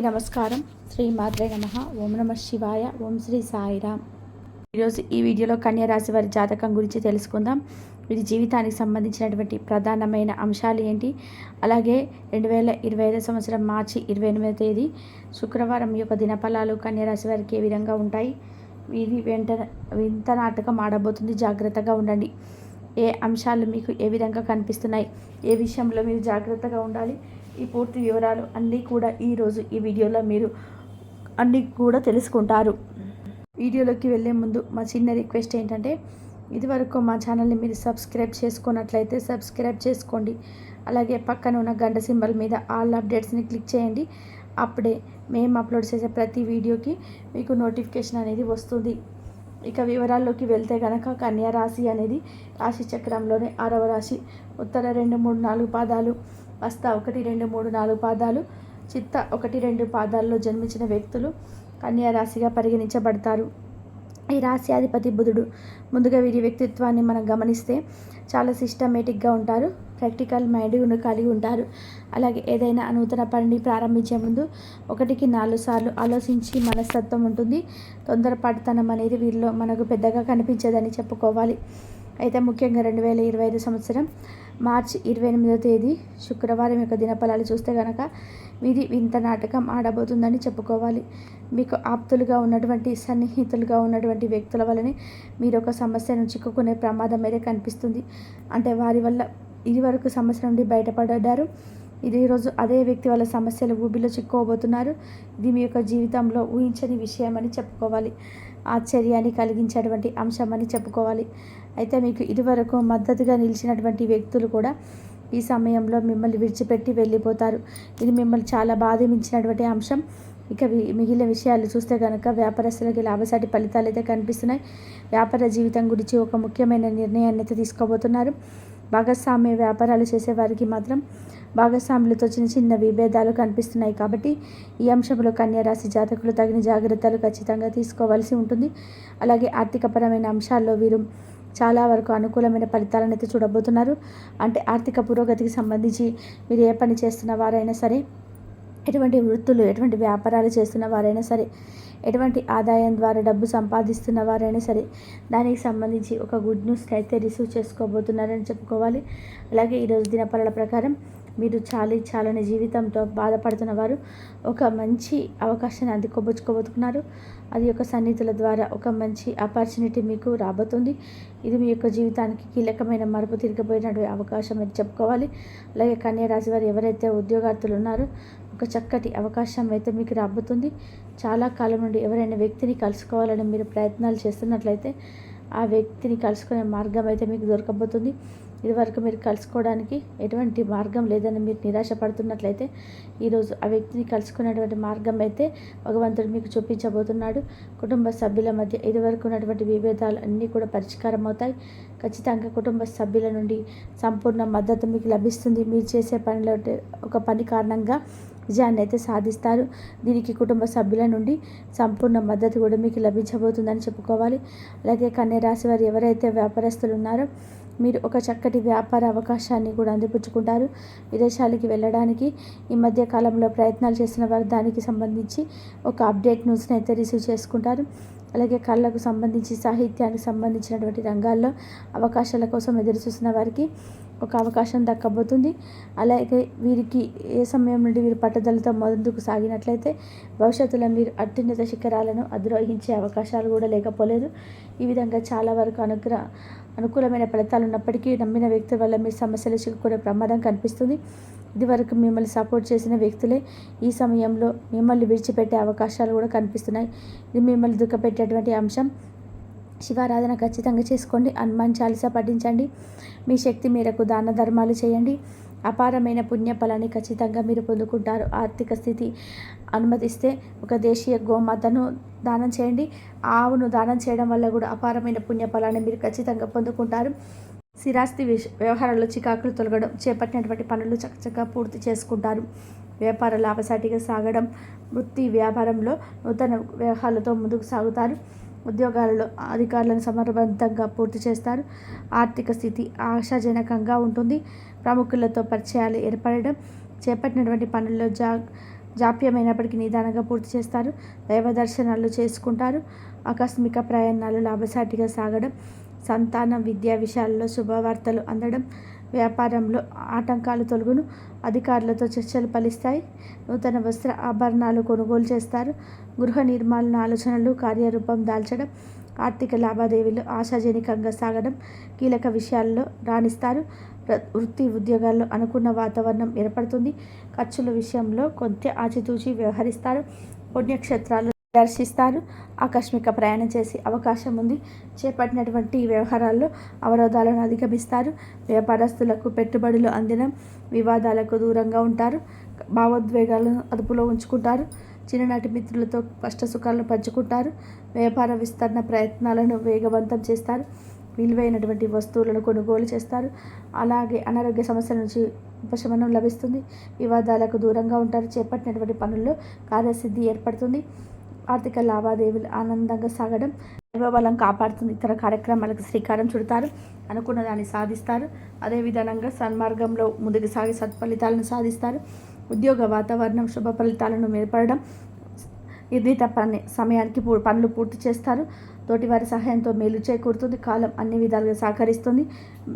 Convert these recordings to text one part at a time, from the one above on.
నమస్కారం. శ్రీ మాత్రే నమః. ఓం నమ శివాయ. ఓం శ్రీ సాయిరామ్. ఈరోజు ఈ వీడియోలో కన్యా రాశి వారి జాతకం గురించి తెలుసుకుందాం. వీరి జీవితానికి సంబంధించినటువంటి ప్రధానమైన అంశాలు ఏంటి, అలాగే 2025 సంవత్సరం మార్చి 28వ తేదీ శుక్రవారం యొక్క దినఫలాలు కన్యా రాశి వారికి ఏ విధంగా ఉంటాయి, వీరి వింత నాటకం ఆడబోతుంది, జాగ్రత్తగా ఉండండి. ఏ అంశాలు మీకు ఏ విధంగా కనిపిస్తున్నాయి, ఏ విషయంలో మీరు జాగ్రత్తగా ఉండాలి, ఈ పూర్తి వివరాలు అన్నీ కూడా ఈరోజు ఈ వీడియోలో మీరు అన్నీ కూడా తెలుసుకుంటారు. వీడియోలోకి వెళ్ళే ముందు మా చిన్న రిక్వెస్ట్ ఏంటంటే, ఇదివరకు మా ఛానల్ని మీరు సబ్స్క్రైబ్ చేసుకున్నట్లయితే సబ్స్క్రైబ్ చేసుకోండి. అలాగే పక్కన ఉన్న గంట సింబల్ మీద ఆల్ అప్డేట్స్ని క్లిక్ చేయండి. అప్పుడే మేము అప్లోడ్ చేసే ప్రతి వీడియోకి మీకు నోటిఫికేషన్ అనేది వస్తుంది. ఇక వివరాల్లోకి వెళ్తే కనుక కన్యా రాశి అనేది రాశి చక్రంలోనే 6వ రాశి. ఉత్తర 2, 3, 4 పాదాలు, హస్త 1, 2, 3, 4 పాదాలు, చిత్త 1, 2 పాదాల్లో జన్మించిన వ్యక్తులు కన్యా రాశిగా పరిగణించబడతారు. ఈ రాశి అధిపతి బుధుడు. ముందుగా వీరి వ్యక్తిత్వాన్ని మనం గమనిస్తే చాలా సిస్టమేటిక్గా ఉంటారు, ప్రాక్టికల్ మైండ్ కలిగి ఉంటారు. అలాగే ఏదైనా నూతన పనిని ప్రారంభించే ముందు 1కి 4 సార్లు ఆలోచించి మనస్తత్వం ఉంటుంది. తొందరపాటుతనం అనేది వీరిలో మనకు పెద్దగా కనిపించదని చెప్పుకోవాలి. అయితే ముఖ్యంగా 2025 సంవత్సరం మార్చి 28వ తేదీ శుక్రవారం యొక్క దినఫలాలు చూస్తే కనుక వీరి వింత నాటకం ఆడబోతుందని చెప్పుకోవాలి. మీకు ఆప్తులుగా ఉన్నటువంటి, సన్నిహితులుగా ఉన్నటువంటి వ్యక్తుల వల్లనే మీరు ఒక సమస్యను చిక్కుకునే ప్రమాదం అయితే కనిపిస్తుంది. అంటే వారి వల్ల ఇదివరకు సమస్య నుండి బయటపడ్డారు, ఇది ఈరోజు అదే వ్యక్తి వల్ల సమస్యలు ఊబిలో చిక్కుకోబోతున్నారు. ఇది మీ యొక్క జీవితంలో ఊహించని విషయం అని చెప్పుకోవాలి, ఆశ్చర్యాన్ని కలిగించేటువంటి అంశం అని చెప్పుకోవాలి. అయితే మీకు ఇదివరకు మద్దతుగా నిలిచినటువంటి వ్యక్తులు కూడా ఈ సమయంలో మిమ్మల్ని విడిచిపెట్టి వెళ్ళిపోతారు. ఇది మిమ్మల్ని చాలా బాధించినటువంటి అంశం. ఇక మిగిలిన విషయాలు చూస్తే కనుక వ్యాపారస్తులకి లాభసాటి ఫలితాలు అయితే కనిపిస్తున్నాయి. వ్యాపార జీవితం గురించి ఒక ముఖ్యమైన నిర్ణయాన్ని అయితే తీసుకోబోతున్నారు. భాగస్వామ్య వ్యాపారాలు చేసేవారికి మాత్రం భాగస్వాములతో చిన్న చిన్న విభేదాలు కనిపిస్తున్నాయి. కాబట్టి ఈ అంశంలో కన్యా రాశి జాతకులు తగిన జాగ్రత్తలు ఖచ్చితంగా తీసుకోవాల్సి ఉంటుంది. అలాగే ఆర్థికపరమైన అంశాల్లో వీరు చాలా వరకు అనుకూలమైన ఫలితాలను అయితే చూడబోతున్నారు. అంటే ఆర్థిక పురోగతికి సంబంధించి మీరు ఏ పని చేస్తున్న వారైనా సరే, ఎటువంటి వృత్తులు, ఎటువంటి వ్యాపారాలు చేస్తున్న వారైనా సరే, ఎటువంటి ఆదాయం ద్వారా డబ్బు సంపాదిస్తున్న వారైనా సరే, దానికి సంబంధించి ఒక గుడ్ న్యూస్ని అయితే రిసీవ్ చేసుకోబోతున్నారని చెప్పుకోవాలి. అలాగే ఈరోజు దినఫలాల ప్రకారం మీరు చాలని జీవితంతో బాధపడుతున్న వారు ఒక మంచి అవకాశాన్ని అందుకోబోతున్నారు. అది యొక్క సన్నిహితుల ద్వారా ఒక మంచి ఆపర్చునిటీ మీకు రాబోతుంది. ఇది మీ యొక్క జీవితానికి కీలకమైన మలుపు తిరిగిపోయినటువంటి అవకాశం అని చెప్పుకోవాలి. అలాగే కన్యా రాశి వారు ఎవరైతే ఉద్యోగార్థులు ఉన్నారో ఒక చక్కటి అవకాశం అయితే మీకు రాబోతుంది. చాలా కాలం నుండి ఎవరైనా వ్యక్తిని కలుసుకోవాలని మీరు ప్రయత్నాలు చేస్తున్నట్లయితే ఆ వ్యక్తిని కలుసుకునే మార్గం అయితే మీకు దొరకబోతుంది. ఇదివరకు మీరు కలుసుకోవడానికి ఎటువంటి మార్గం లేదని మీరు నిరాశపడుతున్నట్లయితే ఈరోజు ఆ వ్యక్తిని కలుసుకునేటువంటి మార్గం అయితే భగవంతుడు మీకు చూపించబోతున్నాడు. కుటుంబ సభ్యుల మధ్య ఇదివరకు ఉన్నటువంటి విభేదాలు అన్నీ కూడా పరిష్కారం అవుతాయి. ఖచ్చితంగా కుటుంబ సభ్యుల నుండి సంపూర్ణ మద్దతు మీకు లభిస్తుంది. మీరు చేసే పనిలో ఒక పని కారణంగా విజయాన్ని అయితే సాధిస్తారు. దీనికి కుటుంబ సభ్యుల నుండి సంపూర్ణ మద్దతు కూడా మీకు లభించబోతుందని చెప్పుకోవాలి. అలాగే కన్యా రాశి వారు ఎవరైతే వ్యాపారస్తులు ఉన్నారో మీరు ఒక చక్కటి వ్యాపార అవకాశాన్ని కూడా అందిపుచ్చుకుంటారు. విదేశాలకి వెళ్ళడానికి ఈ మధ్య కాలంలో ప్రయత్నాలు చేస్తున్న వారు దానికి సంబంధించి ఒక అప్డేట్ న్యూస్ని అయితే రిసీవ్ చేసుకుంటారు. అలాగే కళలకు సంబంధించి, సాహిత్యానికి సంబంధించినటువంటి రంగాల్లో అవకాశాల కోసం ఎదురు చూస్తున్న వారికి ఒక అవకాశం దక్కబోతుంది. అలాగే వీరికి ఏ సమయం నుండి వీరు పట్టుదలతో ముందుకు సాగినట్లయితే భవిష్యత్తులో మీరు అత్యున్నత శిఖరాలను అధిరోహించే అవకాశాలు కూడా లేకపోలేదు. ఈ విధంగా చాలా వరకు అనుకూలమైన ఫలితాలు ఉన్నప్పటికీ నమ్మిన వ్యక్తి వల్ల మీరు సమస్యలు చిక్కుకునే ప్రమాదం కనిపిస్తుంది. ఇదివరకు మిమ్మల్ని సపోర్ట్ చేసిన వ్యక్తులే ఈ సమయంలో మిమ్మల్ని విడిచిపెట్టే అవకాశాలు కూడా కనిపిస్తున్నాయి. ఇది మిమ్మల్ని దుఃఖపెట్టేటువంటి అంశం. శివారాధన ఖచ్చితంగా చేసుకోండి. హనుమాన్ చాలీసా పఠించండి. మీ శక్తి మేరకు దాన ధర్మాలు చేయండి. అపారమైన పుణ్యఫలాన్ని ఖచ్చితంగా మీరు పొందుకుంటారు. ఆర్థిక స్థితి అనుమతిస్తే ఒక దేశీయ గోమాతను దానం చేయండి. ఆవును దానం చేయడం వల్ల కూడా అపారమైన పుణ్యఫలాన్ని మీరు ఖచ్చితంగా పొందుకుంటారు. స్థిరాస్తి వ్యవహారాల్లో చికాకులు తొలగడం, చేపట్టినటువంటి పనులు చక్కగా పూర్తి చేసుకుంటారు. వ్యాపార లాభసాటిగా సాగడం, వృత్తి వ్యాపారంలో నూతన వ్యవహారాలతో ముందుకు సాగుతారు. ఉద్యోగాలలో అధికారులను సమర్థవంతంగా పూర్తి చేస్తారు. ఆర్థిక స్థితి ఆశాజనకంగా ఉంటుంది. ప్రముఖులతో పరిచయాలు ఏర్పడడం, చేపట్టినటువంటి పనుల్లో జాప్యమైనప్పటికీ నిదానంగా పూర్తి చేస్తారు. దైవ దర్శనాలు చేసుకుంటారు. ఆకస్మిక ప్రయాణాలు లాభసాటిగా సాగడం, సంతానం, విద్యా విషయాల్లో శుభవార్తలు అందడం, వ్యాపారంలో ఆటంకాలు తొలగును, అధికారులతో చర్చలు ఫలిస్తాయి. నూతన వస్త్ర ఆభరణాలు కొనుగోలు చేస్తారు. గృహ నిర్మాణ ఆలోచనలు కార్యరూపం దాల్చడం, ఆర్థిక లావాదేవీలు ఆశాజనకంగా సాగడం, కీలక విషయాల్లో రాణిస్తారు. వృత్తి ఉద్యోగాల్లో అనుకున్న వాతావరణం ఏర్పడుతుంది. ఖర్చుల విషయంలో కొంత ఆచితూచి వ్యవహరిస్తారు. పుణ్యక్షేత్రాలు దర్శిస్తారు. ఆకస్మిక ప్రయాణం చేసే అవకాశం ఉంది. చేపట్టినటువంటి వ్యవహారాల్లో అవరోధాలను అధిగమిస్తారు. వ్యాపారస్తులకు పెట్టుబడులు అందినం, వివాదాలకు దూరంగా ఉంటారు. భావోద్వేగాలను అదుపులో ఉంచుకుంటారు. చిన్ననాటి మిత్రులతో కష్టసుఖాలను పంచుకుంటారు. వ్యాపార విస్తరణ ప్రయత్నాలను వేగవంతం చేస్తారు. విలువైనటువంటి వస్తువులను కొనుగోలు చేస్తారు. అలాగే అనారోగ్య సమస్యల నుంచి ఉపశమనం లభిస్తుంది. వివాదాలకు దూరంగా ఉంటారు. చేపట్టినటువంటి పనుల్లో కార్యసిద్ధి ఏర్పడుతుంది. ఆర్థిక లావాదేవీలు ఆనందంగా సాగడం, దైవబలం కాపాడుతుంది. ఇతర కార్యక్రమాలకు శ్రీకారం చుడతారు. అనుకున్న దాన్ని సాధిస్తారు. అదేవిధంగా సన్మార్గంలో ముందుకు సాగి సత్ఫలితాలను సాధిస్తారు. ఉద్యోగ వాతావరణం శుభ ఫలితాలను ఏర్పడడం, నిర్ణీత సమయానికి పనులు పూర్తి చేస్తారు. తోటివారి సహాయంతో మేలు చేకూరుతుంది. కాలం అన్ని విధాలుగా సహకరిస్తుంది.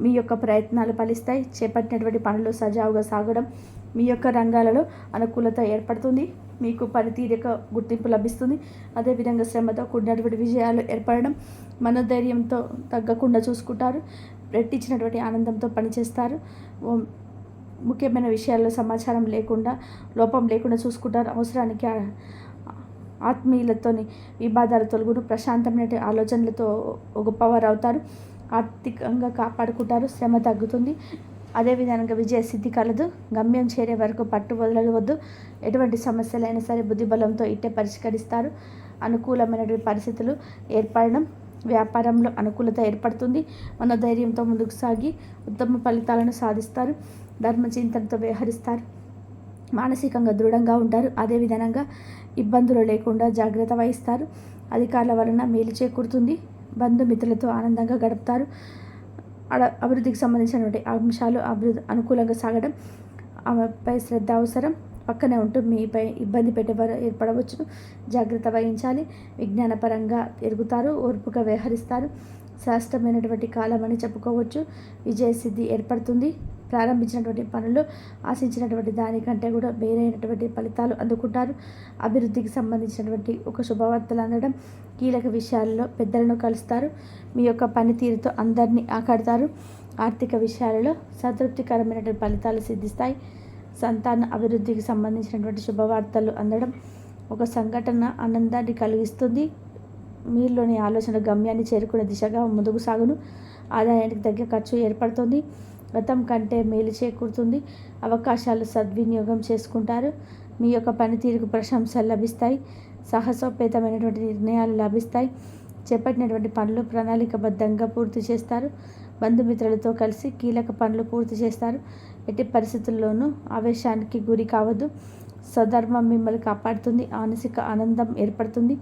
మీ యొక్క ప్రయత్నాలు ఫలిస్తాయి. చేపట్టినటువంటి పనులు సజావుగా సాగడం, మీ యొక్క రంగాలలో అనుకూలత ఏర్పడుతుంది. మీకు పనితీరక గుర్తింపు లభిస్తుంది. అదేవిధంగా శ్రమతో కూడినటువంటి విజయాలు ఏర్పడడం, మనోధైర్యంతో తగ్గకుండా చూసుకుంటారు. రెట్టించినటువంటి ఆనందంతో పనిచేస్తారు. ముఖ్యమైన విషయాల్లో సమాచారం లేకుండా, లోపం లేకుండా చూసుకుంటారు. అవసరానికి ఆత్మీయులతోని వివాదాలు తొలగును. ప్రశాంతమైన ఆలోచనలతో గొప్పవారు అవుతారు. ఆర్థికంగా కాపాడుకుంటారు. శ్రమ తగ్గుతుంది. అదేవిధంగా విజయ సిద్ధి కలదు. గమ్యం చేరే వరకు పట్టు వదలవద్దు. ఎటువంటి సమస్యలైనా సరే బుద్ధిబలంతో ఇట్టే పరిష్కరిస్తారు. అనుకూలమైనటువంటి పరిస్థితులు ఏర్పడడం, వ్యాపారంలో అనుకూలత ఏర్పడుతుంది. మనోధైర్యంతో ముందుకు సాగి ఉత్తమ ఫలితాలను సాధిస్తారు. ధర్మచింతనతో వ్యవహరిస్తారు. మానసికంగా దృఢంగా ఉంటారు. అదేవిధంగా ఇబ్బందులు లేకుండా జాగ్రత్త వహిస్తారు. అధికారుల వలన మేలు చేకూరుతుంది. బంధుమిత్రులతో ఆనందంగా గడుపుతారు. అభివృద్ధికి సంబంధించినటువంటి అంశాలు అనుకూలంగా సాగడం, ఆమెపై శ్రద్ధ అవసరం. పక్కనే ఉంటూ మీపై ఇబ్బంది పెట్టేవారు ఏర్పడవచ్చు. జాగ్రత్త వహించాలి. విజ్ఞానపరంగా ఎదుగుతారు. ఓర్పుగా వ్యవహరిస్తారు. శ్రేష్టమైనటువంటి కాలం అని చెప్పుకోవచ్చు. విజయసిద్ధి ఏర్పడుతుంది. ప్రారంభించినటువంటి పనులు ఆశించినటువంటి దానికంటే కూడా వేరైనటువంటి ఫలితాలు అందుకుంటారు. అభివృద్ధికి సంబంధించినటువంటి ఒక శుభవార్తలు అందడం, కీలక విషయాల్లో పెద్దలను కలుస్తారు. మీ యొక్క పనితీరుతో అందరినీ ఆకడతారు. ఆర్థిక విషయాలలో సంతృప్తికరమైనటువంటి ఫలితాలు సిద్ధిస్తాయి. సంతాన అభివృద్ధికి సంబంధించినటువంటి శుభవార్తలు అందడం ఒక సంఘటన ఆనందాన్ని కలిగిస్తుంది. మీలోని ఆలోచన గమ్యాన్ని చేరుకునే దిశగా ముందుకు సాగును. ఆదాయానికి తగ్గ ఖర్చు ఏర్పడుతుంది. గతం కంటే మేలు చేకూరుతుంది. అవకాశాలు సద్వినియోగం చేసుకుంటారు. మీ యొక్క పనితీరుకు ప్రశంసలు లభిస్తాయి. సాహసోపేతమైనటువంటి నిర్ణయాలు లభిస్తాయి. చేపట్టినటువంటి పనులు ప్రణాళికబద్ధంగా పూర్తి చేస్తారు. బంధుమిత్రులతో కలిసి కీలక పనులు పూర్తి చేస్తారు. ఎట్టి పరిస్థితుల్లోనూ ఆవేశానికి గురి కావద్దు. స్వధర్మం మిమ్మల్ని కాపాడుతుంది. మానసిక ఆనందం ఏర్పడుతుంది.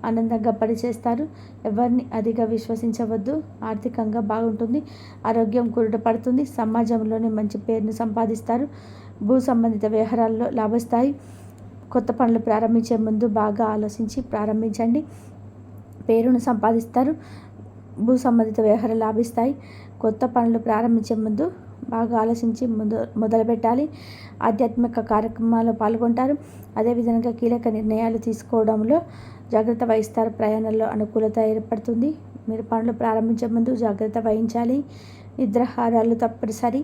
ఆనందంగా పనిచేస్తారు. ఎవరిని అతిగా విశ్వసించవద్దు. ఆర్థికంగా బాగుంటుంది. ఆరోగ్యం కుదుటపడుతుంది. సమాజంలోనే మంచి పేరును సంపాదిస్తారు. భూ సంబంధిత వ్యవహారాల్లో లాభిస్తాయి. కొత్త పనులు ప్రారంభించే ముందు బాగా ఆలోచించి ప్రారంభించండి. పేరును సంపాదిస్తారు. భూ సంబంధిత వ్యవహారాలు లాభిస్తాయి. కొత్త పనులు ప్రారంభించే ముందు బాగా ఆలోచించి మొదలుపెట్టాలి. ఆధ్యాత్మిక కార్యక్రమాల్లో పాల్గొంటారు. అదేవిధంగా కీలక నిర్ణయాలు తీసుకోవడంలో జాగ్రత్త వహిస్తారు. ప్రయాణంలో అనుకూలత ఏర్పడుతుంది. మీరు పనులు ప్రారంభించే ముందు జాగ్రత్త వహించాలి. నిద్రాహారాలు తప్పనిసరి.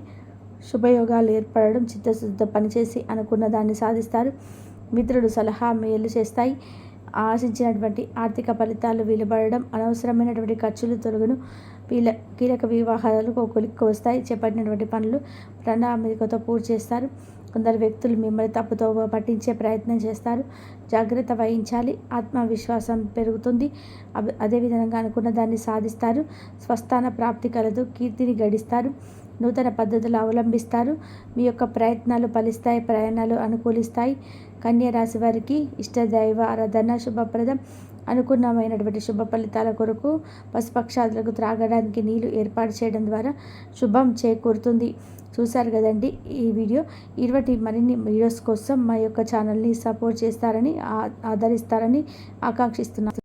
శుభయోగాలు ఏర్పడడం, చిత్తశుద్ధితో పనిచేసి అనుకున్న దాన్ని సాధిస్తారు. మిత్రుడు సలహా మేలు చేస్తాయి. ఆశించినటువంటి ఆర్థిక ఫలితాలు వెలువడడం, అనవసరమైనటువంటి ఖర్చులు తొలగును. కీలక వివాహాలకు కొలిక్కి వస్తాయి. చేపట్టినటువంటి పనులు ప్రణాళికతో పూర్తి చేస్తారు. కొందరు వ్యక్తులు మిమ్మల్ని తప్పుతో పట్టించే ప్రయత్నం చేస్తారు. జాగ్రత్త వహించాలి. ఆత్మవిశ్వాసం పెరుగుతుంది. అదేవిధంగా అనుకున్న దాన్ని సాధిస్తారు. స్వస్థాన ప్రాప్తి కలదు. కీర్తిని గడిస్తారు. నూతన పద్ధతులు అవలంబిస్తారు. మీ యొక్క ప్రయత్నాలు ఫలిస్తాయి, ప్రయాణాలు అనుకూలిస్తాయి. కన్యా రాశి వారికి ఇష్టదైవ ఆరాధన శుభప్రదం. అనుకున్నమైనటువంటి శుభ ఫలితాల కొరకు పశుపక్షాదులకు త్రాగడానికి నీళ్లు ఏర్పాటు చేయడం ద్వారా శుభం చేకూరుతుంది. చూశారు కదండి ఈ వీడియో. ఇటువంటి మరిన్ని వీడియోస్ కోసం మా యొక్క ఛానల్ని సపోర్ట్ చేస్తారని ఆదరిస్తారని ఆకాంక్షిస్తున్నాను.